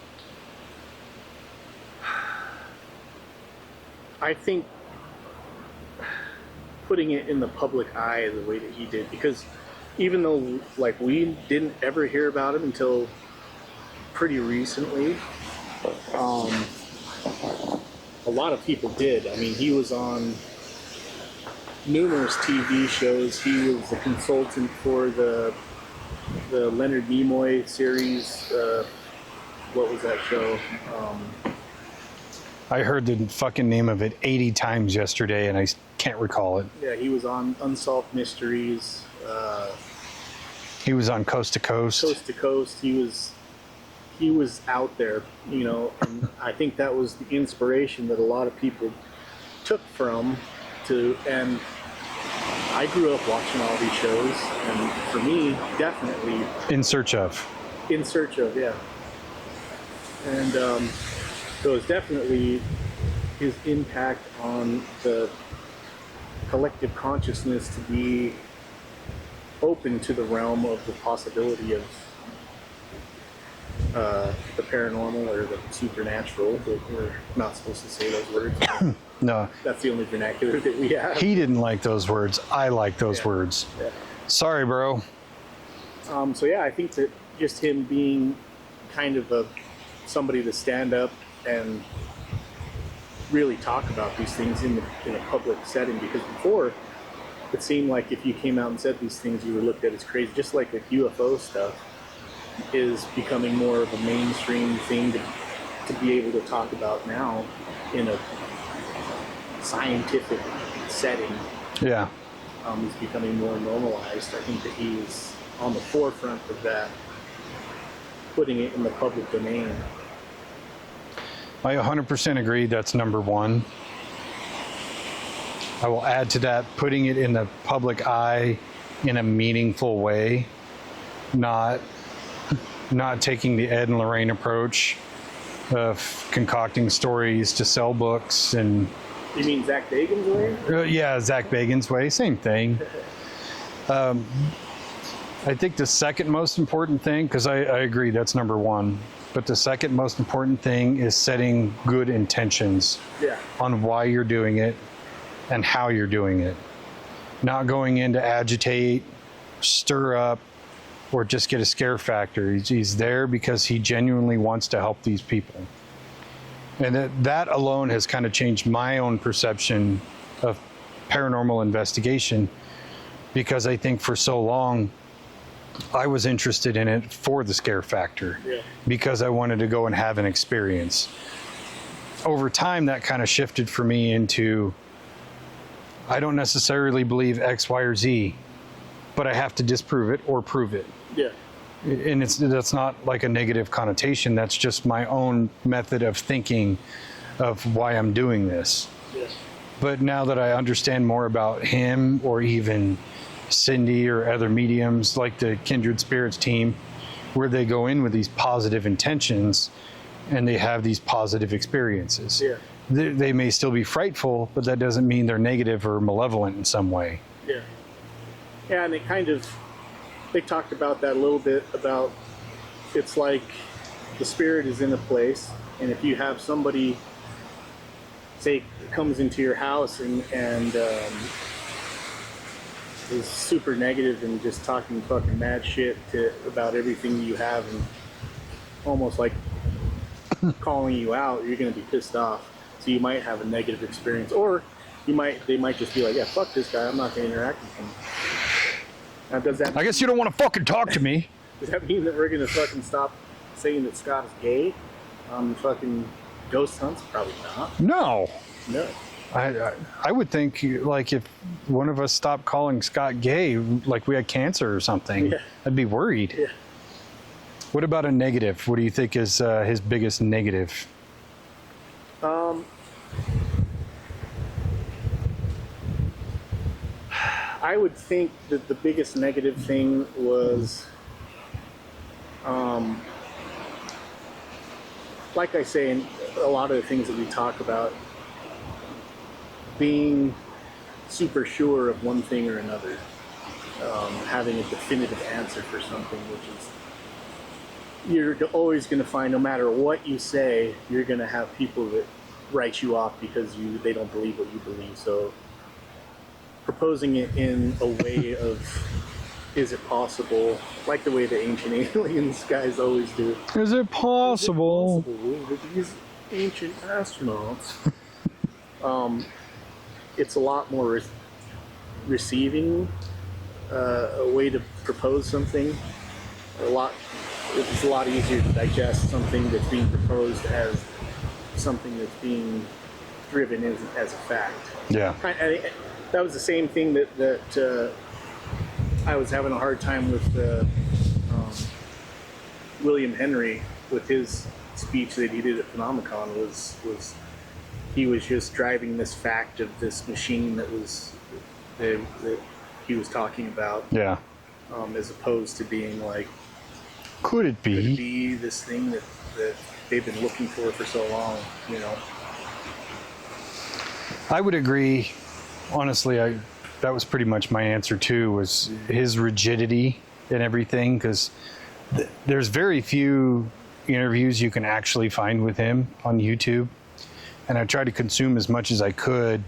I think putting it in the public eye the way that he did, because even though like we didn't ever hear about him until pretty recently, a lot of people did. I mean, he was on numerous TV shows. He was the consultant for the Leonard Nimoy series. What was that show? I heard the fucking name of it 80 times yesterday, and I can't recall it. Yeah, he was on Unsolved Mysteries. He was on Coast to Coast. Coast to Coast. He was out there, you know, and I think that was the inspiration that a lot of people took from and I grew up watching all these shows, and for me, definitely In Search of. yeah. And so it's definitely his impact on the collective consciousness to be open to the realm of the possibility of the paranormal or the supernatural, but we're not supposed to say those words. No, That's the only vernacular that we have. he didn't like those words. I like those words. Yeah. Sorry, bro. So yeah, I think that just him being kind of somebody to stand up and really talk about these things in a public setting, because before it seemed like if you came out and said these things, you were looked at as crazy. Just like the UFO stuff is becoming more of a mainstream thing to be able to talk about now in a scientific setting. Yeah. Is becoming more normalized. I think that he is on the forefront of that, putting it in the public domain. I 100% agree that's number one. I will add to that, putting it in the public eye in a meaningful way, not taking the Ed and Lorraine approach of concocting stories to sell books and... You mean Zach Bagans' way? Yeah, Zach Bagans' way, same thing. I think the second most important thing, because I agree that's number one, but the second most important thing is setting good intentions on why you're doing it and how you're doing it. Not going in to agitate, stir up, or just get a scare factor. He's there because he genuinely wants to help these people. And that alone has kind of changed my own perception of paranormal investigation, because I think for so long I was interested in it for the scare factor, because I wanted to go and have an experience. Over time, that kind of shifted for me into, I don't necessarily believe X, Y, or Z, but I have to disprove it or prove it. Yeah. And that's not like a negative connotation. That's just my own method of thinking of why I'm doing this. Yeah. But now that I understand more about him, or even Cindy or other mediums like the Kindred Spirits team, where they go in with these positive intentions and they have these positive experiences. Yeah. They may still be frightful, but that doesn't mean they're negative or malevolent in some way. Yeah. Yeah, and they talked about that a little bit, about it's like the spirit is in a place, and if you have somebody, say, comes into your house and is super negative and just talking fucking mad shit about everything you have, and almost like calling you out, you're going to be pissed off. So you might have a negative experience, or they might just be like, yeah, fuck this guy, I'm not going to interact with him. Now, I guess you don't want to fucking talk to me. Does that mean that we're going to fucking stop saying that Scott is gay on fucking ghost hunts? Probably not. No. No. I would think, like, if one of us stopped calling Scott gay, like we had cancer or something, Yeah. I'd be worried. Yeah. What about a negative? What do you think is his biggest negative? I would think that the biggest negative thing was, like I say, in a lot of the things that we talk about, being super sure of one thing or another, having a definitive answer for something, which is, you're always going to find, no matter what you say, you're going to have people that write you off because they don't believe what you believe. So proposing it in a way of, is it possible, like the way the ancient aliens guys always do. Is it possible? Is it possible that these ancient astronauts? It's a lot more receiving, a way to propose something. It's a lot easier to digest something that's being proposed as something that's being driven as a fact. Yeah. That was the same thing that I was having a hard time with William Henry, with his speech that he did at Phenomenon. Was he was just driving this fact of this machine that he was talking about. Yeah. As opposed to being like, could it be this thing that they've been looking for so long, you know? I would agree. Honestly, that was pretty much my answer too, was his rigidity and everything, because there's very few interviews you can actually find with him on YouTube, and I tried to consume as much as I could,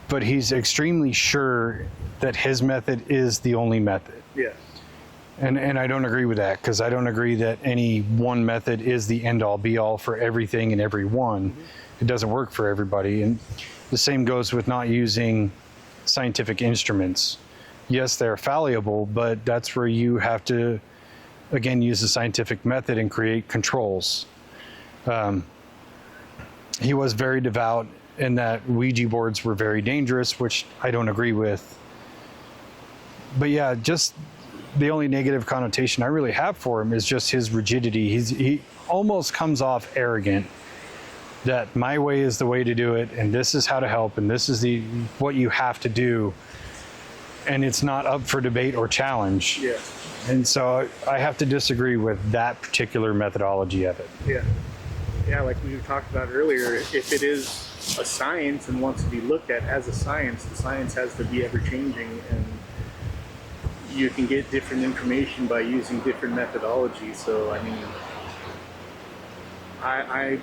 but he's extremely sure that his method is the only method. Yeah. And I don't agree with that, because I don't agree that any one method is the end-all be-all for everything and everyone. Mm-hmm. It doesn't work for everybody. And the same goes with not using scientific instruments. Yes, they're fallible, but that's where you have to, again, use the scientific method and create controls. He was very devout in that Ouija boards were very dangerous, which I don't agree with. But yeah, just the only negative connotation I really have for him is just his rigidity. He almost comes off arrogant, that my way is the way to do it, and this is how to help, and this is what you have to do, and it's not up for debate or challenge. Yeah. And so I have to disagree with that particular methodology of it. Yeah. Yeah, like we talked about earlier, if it is a science and wants to be looked at as a science, the science has to be ever-changing, and you can get different information by using different methodologies. So, I mean, I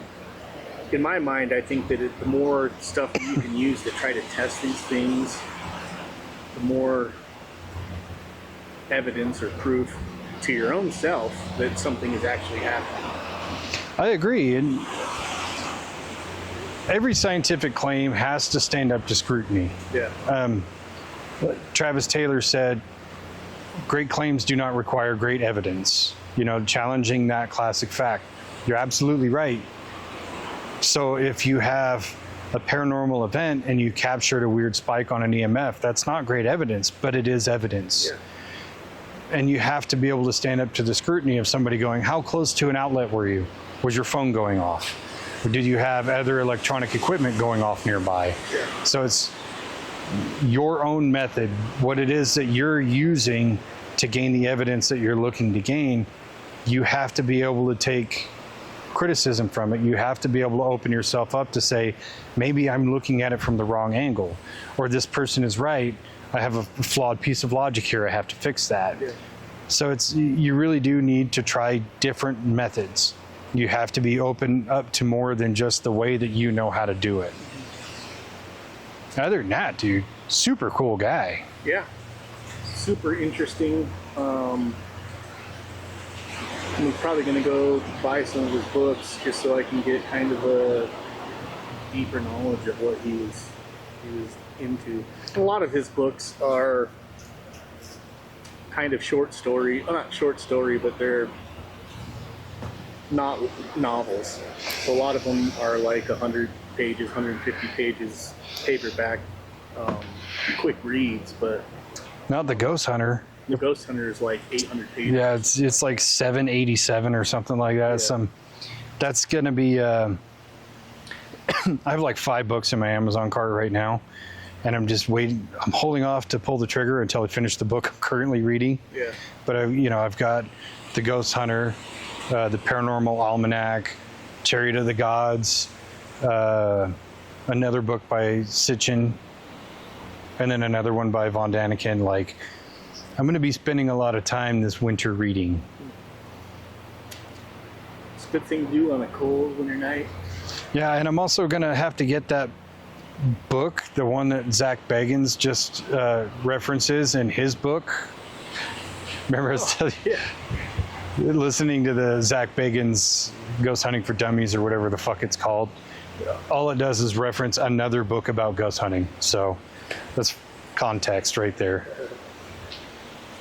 in my mind, I think that the more stuff that you can use to try to test these things, the more evidence or proof to your own self that something is actually happening. I agree, and every scientific claim has to stand up to scrutiny. Yeah. Travis Taylor said, great claims do not require great evidence, challenging that classic fact. You're absolutely right. So if you have a paranormal event and you captured a weird spike on an EMF, that's not great evidence, but it is evidence. Yeah. And you have to be able to stand up to the scrutiny of somebody going, how close to an outlet were you? Was your phone going off? Or did you have other electronic equipment going off nearby? Yeah. So it's your own method, what it is that you're using to gain the evidence that you're looking to gain. You have to be able to take criticism from it. You have to be able to open yourself up to say, maybe I'm looking at it from the wrong angle, or this person is right. I have a flawed piece of logic here. I have to fix that. Yeah. So you really do need to try different methods. You have to be open up to more than just the way that you know how to do it. Other than that, dude, super cool guy. Yeah. Super interesting. I'm probably going to go buy some of his books just so I can get kind of a deeper knowledge of what he was into. A lot of his books are kind of short story, not short story, but they're not novels. A lot of them are like 100 pages, 150 pages, paperback, quick reads, but Not the Ghost Hunter. the Ghost Hunter is like 800 pages. Yeah, it's like 787 or something like that. Yeah. That's gonna be. I have like 5 books in my Amazon cart right now, and I'm just waiting. I'm holding off to pull the trigger until I finish the book I'm currently reading. Yeah. But I've got the Ghost Hunter, the Paranormal Almanac, Chariot of the Gods, another book by Sitchin, and then another one by Von Daniken. Like, I'm going to be spending a lot of time this winter reading. It's a good thing to do on a cold winter night. Yeah, and I'm also going to have to get that book, the one that Zach Bagans just references in his book. Remember I was telling you? Yeah. Listening to the Zach Bagans Ghost Hunting for Dummies or whatever the fuck it's called. All it does is reference another book about ghost hunting. So that's context right there.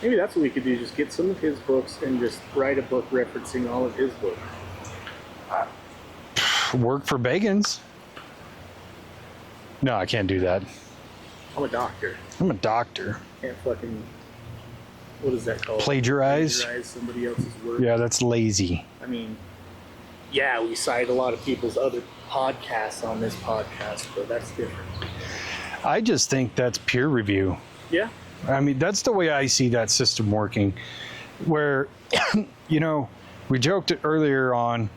Maybe that's what we could do, just get some of his books and just write a book referencing all of his books. Work for Bagans. No, I can't do that. I'm a doctor. I'm a doctor. Can't fucking, what is that called? Plagiarize? Plagiarize somebody else's work. Yeah, that's lazy. I mean, yeah, we cite a lot of people's other podcasts on this podcast, but that's different. I just think that's peer review. Yeah. I mean, that's the way I see that system working. Where, we joked earlier on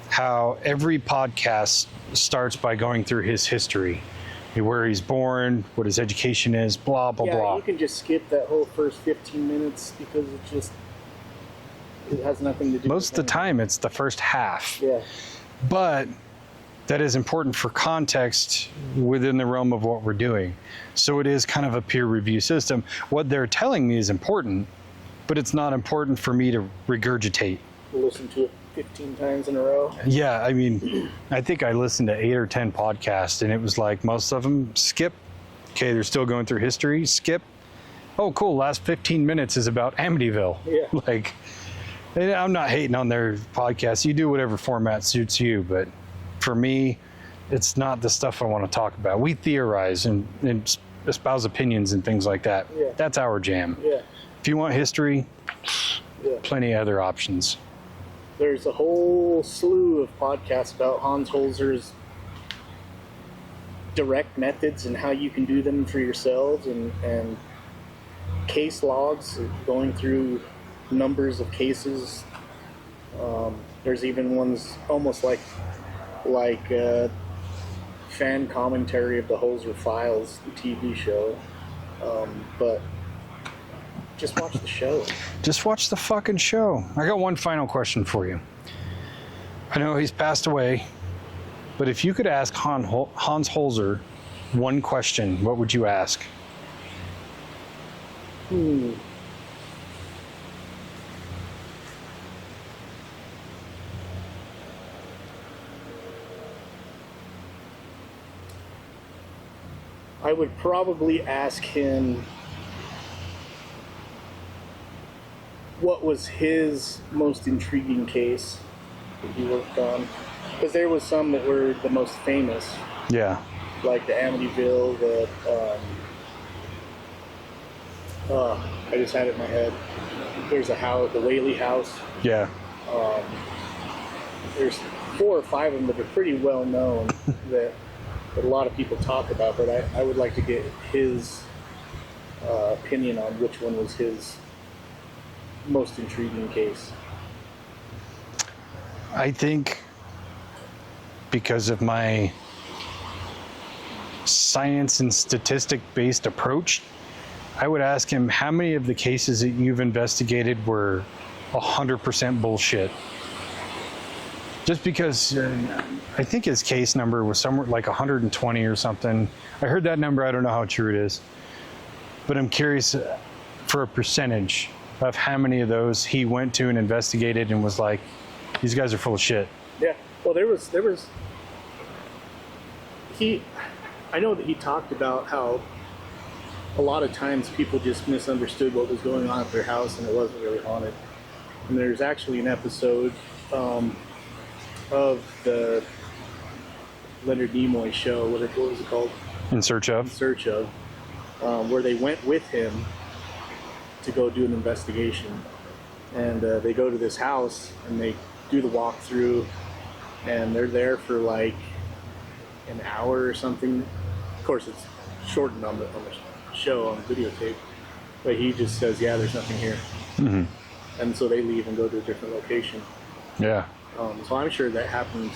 how every podcast starts by going through his history, where he's born, what his education is, blah, blah, Yeah, blah. you can just skip that whole first 15 minutes because it has nothing to do Most of with the time, it's the first half. Yeah. But that is important for context within the realm of what we're doing. So it is kind of a peer review system. What they're telling me is important, but it's not important for me to regurgitate. Listen to it 15 times in a row. Yeah, I mean, I think I listened to 8 or 10 podcasts, and it was like most of them skip. Okay, they're still going through history. Skip. Oh, cool. Last 15 minutes is about Amityville. Yeah. Like, I'm not hating on their podcast. You do whatever format suits you, but for me, it's not the stuff I want to talk about. We theorize and espouse opinions and things like that. Yeah. That's our jam. Yeah. If you want history, Yeah. plenty of other options. There's a whole slew of podcasts about Hans Holzer's direct methods and how you can do them for yourselves, and case logs going through numbers of cases. There's even ones almost like fan commentary of the Holzer Files, the TV show. But just watch the show. Just watch the fucking show. I got one final question for you. I know he's passed away, but if you could ask Hans Holzer one question, what would you ask? I would probably ask him what was his most intriguing case that he worked on. Because there was some that were the most famous, Yeah. like the Amityville, I just had it in my head. There's a house, the Whaley house. Yeah. there's 4 or 5 of them that are pretty well known that a lot of people talk about, but I would like to get his opinion on which one was his most intriguing case. I think because of my science and statistic based approach, I would ask him how many of the cases that you've investigated were 100% bullshit. Just because I think his case number was somewhere like 120 or something. I heard that number. I don't know how true it is. But I'm curious for a percentage of how many of those he went to and investigated and was like, these guys are full of shit. Yeah. Well, I know that he talked about how a lot of times people just misunderstood what was going on at their house and it wasn't really haunted. And there's actually an episode of the Leonard Nimoy show, what was it called? In Search of? In Search of, where they went with him to go do an investigation. And they go to this house and they do the walkthrough, and they're there for like an hour or something. Of course, it's shortened on the show, on the videotape, but he just says, yeah, there's nothing here. Mm-hmm. And so they leave and go to a different location. Yeah. So I'm sure that happens.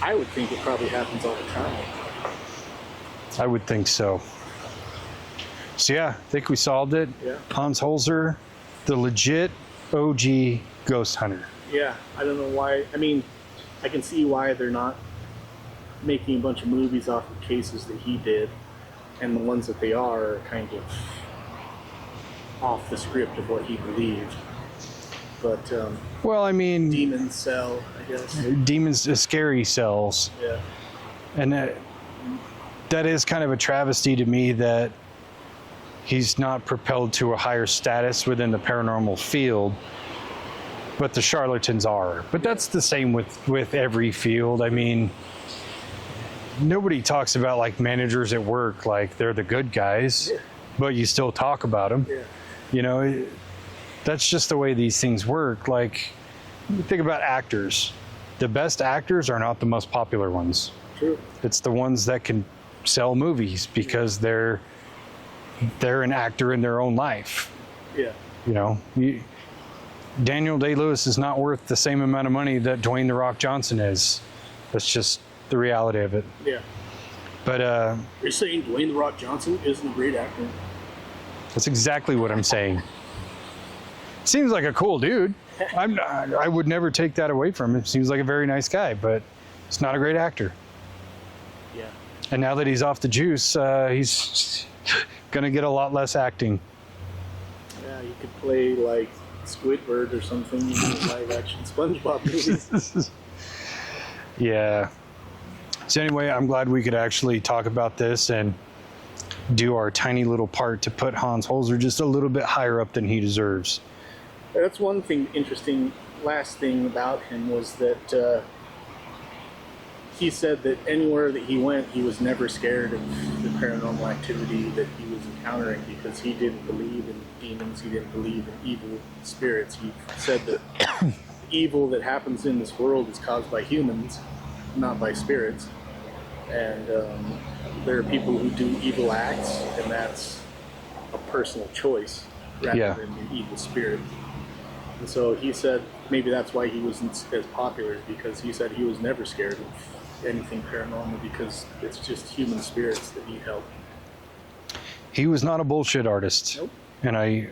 I would think it probably happens all the time. I would think so. So yeah, I think we solved it. Yeah. Hans Holzer, the legit OG ghost hunter. Yeah, I don't know why. I mean, I can see why they're not making a bunch of movies off of cases that he did, and the ones that they are kind of off the script of what he believed. But well, I mean, demons sell, I guess. Demons, scary sells. Yeah. And that is kind of a travesty to me that he's not propelled to a higher status within the paranormal field, but the charlatans are. But that's the same with every field. I mean, nobody talks about like managers at work like they're the good guys, yeah, but you still talk about them. Yeah. You know, that's just the way these things work. Like, think about actors. The best actors are not the most popular ones. True. It's the ones that can sell movies because they're an actor in their own life. Yeah. You know, Daniel Day-Lewis is not worth the same amount of money that Dwayne "The Rock" Johnson is. That's just the reality of it. Yeah. But you're saying Dwayne "The Rock" Johnson isn't a great actor? That's exactly what I'm saying. Seems like a cool dude. I would never take that away from him. Seems like a very nice guy, but he's not a great actor. Yeah. And now that he's off the juice, he's gonna get a lot less acting. Yeah, you could play like Squidward or something in live-action SpongeBob movies. Yeah. So anyway, I'm glad we could actually talk about this and do our tiny little part to put Hans Holzer just a little bit higher up than he deserves. That's one thing interesting. Last thing about him was that he said that anywhere that he went, he was never scared of the paranormal activity that he was encountering because he didn't believe in demons. He didn't believe in evil spirits. He said that the evil that happens in this world is caused by humans, not by spirits. And there are people who do evil acts, and that's a personal choice rather than an evil spirit. And so he said maybe that's why he wasn't as popular, because he said he was never scared of anything paranormal because it's just human spirits that need help. He was not a bullshit artist. Nope. And I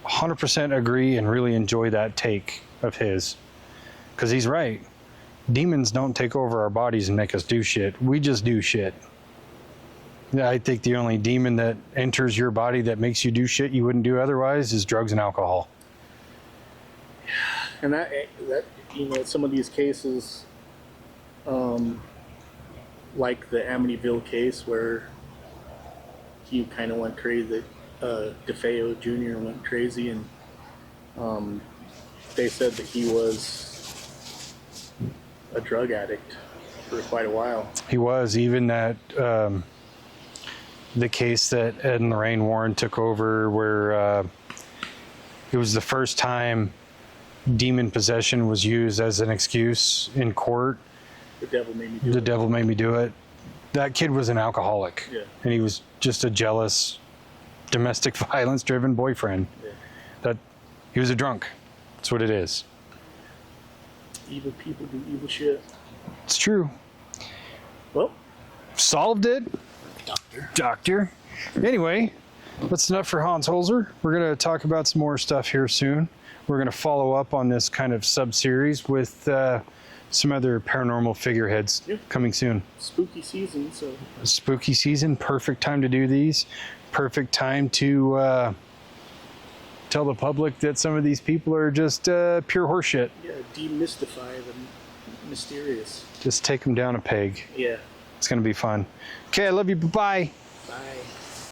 100% agree and really enjoy that take of his. Because he's right. Demons don't take over our bodies and make us do shit. We just do shit. Yeah, I think the only demon that enters your body that makes you do shit you wouldn't do otherwise is drugs and alcohol. And that you know, some of these cases, like the Amityville case where he kind of went crazy, DeFeo Jr. went crazy, and they said that he was a drug addict for quite a while. He was. Even that, the case that Ed and Lorraine Warren took over, where it was the first time demon possession was used as an excuse in court. The devil made me do The it. devil made me do it. That kid was an alcoholic. Yeah. And he was just a jealous, domestic violence driven boyfriend. Yeah. That he was a drunk. That's what it is. Evil people do evil shit. It's true. Well, Solved it. Doctor. Anyway, that's enough for Hans Holzer. We're going to talk about some more stuff here soon. We're going to follow up on this kind of sub-series with some other paranormal figureheads coming soon. spooky season, so Spooky season, perfect time to do these. Perfect time to tell the public that some of these people are just pure horseshit. yeah, demystify the mysterious. Just take them down a peg. Yeah. It's going to be fun. Okay, I love you. Bye-bye. Bye.